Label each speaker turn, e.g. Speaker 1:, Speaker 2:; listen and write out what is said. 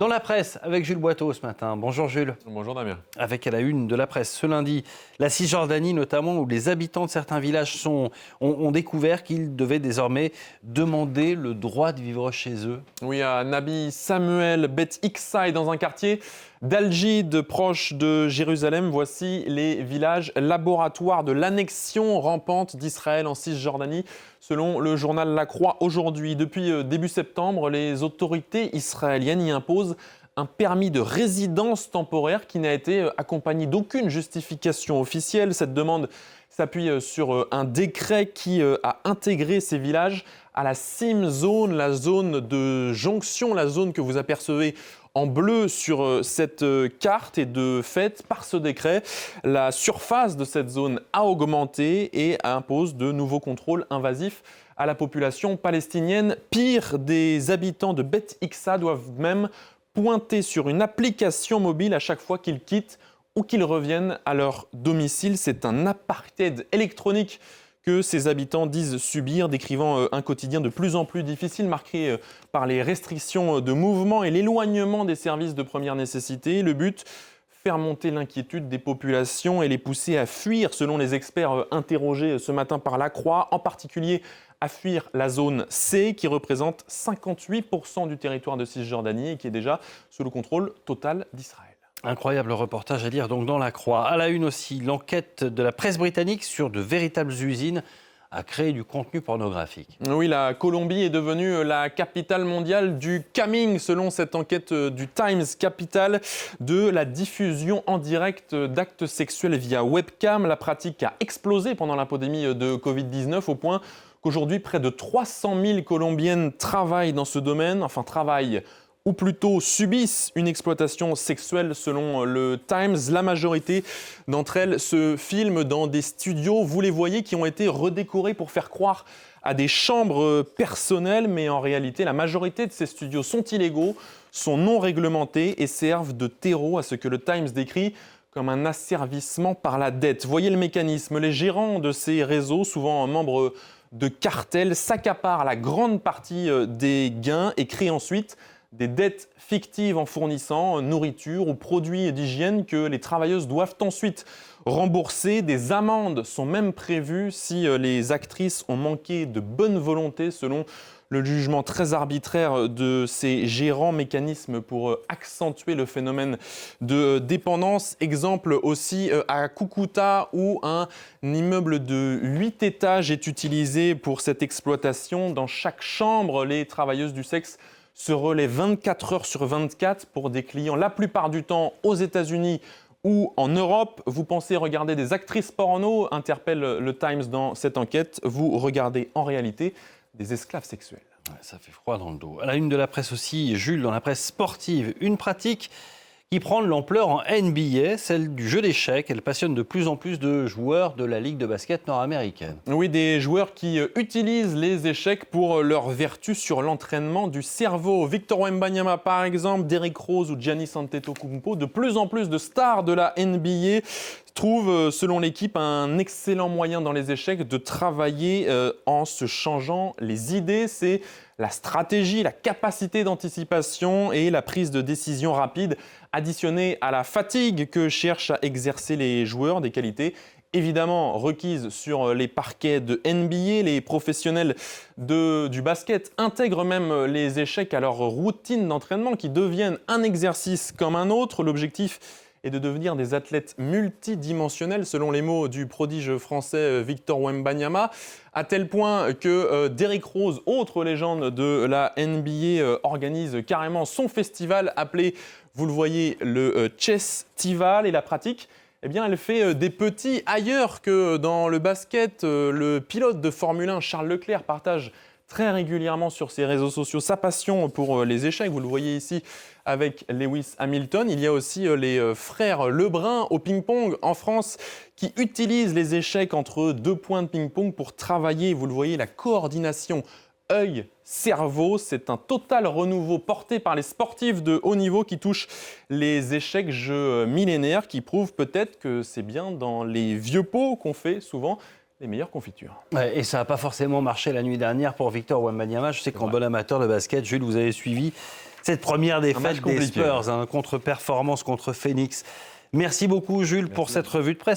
Speaker 1: Dans la presse, avec Jules Boiteau ce matin. Bonjour Jules.
Speaker 2: Bonjour Damien.
Speaker 1: Avec à la une de la presse ce lundi, la Cisjordanie notamment, où les habitants de certains villages ont découvert qu'ils devaient désormais demander le droit de vivre chez eux.
Speaker 2: Oui, à Nabi Samuel Beth Iksai, dans un quartier d'Al-Jid, proche de Jérusalem, voici les villages laboratoires de l'annexion rampante d'Israël en Cisjordanie. Selon le journal La Croix aujourd'hui, depuis début septembre, les autorités israéliennes y imposent un permis de résidence temporaire qui n'a été accompagné d'aucune justification officielle. Cette demande s'appuie sur un décret qui a intégré ces villages à la Sim Zone, la zone de jonction, la zone que vous apercevez en bleu sur cette carte. Et de fait, par ce décret, la surface de cette zone a augmenté et impose de nouveaux contrôles invasifs à la population palestinienne. Pire, des habitants de Beth Iksa doivent même pointer sur une application mobile à chaque fois qu'ils quittent ou qu'ils reviennent à leur domicile. C'est un apartheid électronique que ces habitants disent subir, décrivant un quotidien de plus en plus difficile, marqué par les restrictions de mouvement et l'éloignement des services de première nécessité. Le but, faire monter l'inquiétude des populations et les pousser à fuir, selon les experts interrogés ce matin par La Croix, en particulier à fuir la zone C, qui représente 58% du territoire de Cisjordanie et qui est déjà sous le contrôle total d'Israël.
Speaker 1: Incroyable reportage à lire donc dans La Croix. À la une aussi, l'enquête de la presse britannique sur de véritables usines à créer du contenu pornographique.
Speaker 2: Oui, la Colombie est devenue la capitale mondiale du camming, selon cette enquête du Times Capital, de la diffusion en direct d'actes sexuels via webcam. La pratique a explosé pendant la pandémie de Covid-19 au point qu'aujourd'hui, près de 300 000 Colombiennes travaillent dans ce domaine, travaillent ou plutôt subissent une exploitation sexuelle selon le Times. La majorité d'entre elles se filment dans des studios, vous les voyez, qui ont été redécorés pour faire croire à des chambres personnelles, mais en réalité, la majorité de ces studios sont illégaux, sont non réglementés et servent de terreau à ce que le Times décrit comme un asservissement par la dette. Voyez le mécanisme, les gérants de ces réseaux, souvent membres de cartels, s'accaparent la grande partie des gains et créent ensuite des dettes fictives en fournissant nourriture ou produits d'hygiène que les travailleuses doivent ensuite rembourser. Des amendes sont même prévues si les actrices ont manqué de bonne volonté, selon le jugement très arbitraire de ces gérants. Mécanismes pour accentuer le phénomène de dépendance. Exemple aussi à Cucuta, où un immeuble de 8 étages est utilisé pour cette exploitation. Dans chaque chambre, les travailleuses du sexe se relaient 24 heures sur 24 pour des clients, la plupart du temps aux États-Unis ou en Europe. Vous pensez regarder des actrices porno, interpelle le Times dans cette enquête. Vous regardez en réalité des esclaves sexuels.
Speaker 1: Ouais, ça fait froid dans le dos. À la une de la presse aussi, Jules, dans la presse sportive, une pratique qui prend de l'ampleur en NBA, celle du jeu d'échecs. Elle passionne de plus en plus de joueurs de la Ligue de basket nord-américaine.
Speaker 2: Oui, des joueurs qui utilisent les échecs pour leur vertu sur l'entraînement du cerveau. Victor Wembanyama par exemple, Derrick Rose ou Giannis Antetokounmpo, de plus en plus de stars de la NBA trouvent, selon l'équipe, un excellent moyen dans les échecs de travailler en se changeant les idées. C'est la stratégie, la capacité d'anticipation et la prise de décision rapide, additionnée à la fatigue que cherchent à exercer les joueurs, des qualités évidemment requises sur les parquets de NBA. Les professionnels du basket intègrent même les échecs à leur routine d'entraînement qui deviennent un exercice comme un autre. L'objectif est de devenir des athlètes multidimensionnels, selon les mots du prodige français Victor Wembanyama, à tel point que Derrick Rose, autre légende de la NBA, organise carrément son festival appelé, vous le voyez, le Chess-Tival. Et la pratique, eh bien, elle fait des petits ailleurs que dans le basket. Le pilote de Formule 1, Charles Leclerc, partage très régulièrement sur ses réseaux sociaux sa passion pour les échecs. Vous le voyez ici avec Lewis Hamilton. Il y a aussi les frères Lebrun au ping-pong en France qui utilisent les échecs entre deux points de ping-pong pour travailler, vous le voyez, la coordination œil-cerveau. C'est un total renouveau porté par les sportifs de haut niveau qui touchent les échecs, jeux millénaires, qui prouvent peut-être que c'est bien dans les vieux pots qu'on fait souvent les meilleures confitures.
Speaker 1: Ouais, et ça n'a pas forcément marché la nuit dernière pour Victor Wembanyama. Je sais qu'en bon amateur de basket, Jules, vous avez suivi cette première défaite des
Speaker 2: compliqué.
Speaker 1: Spurs, contre-performance contre Phoenix. Merci beaucoup Jules pour cette revue de presse.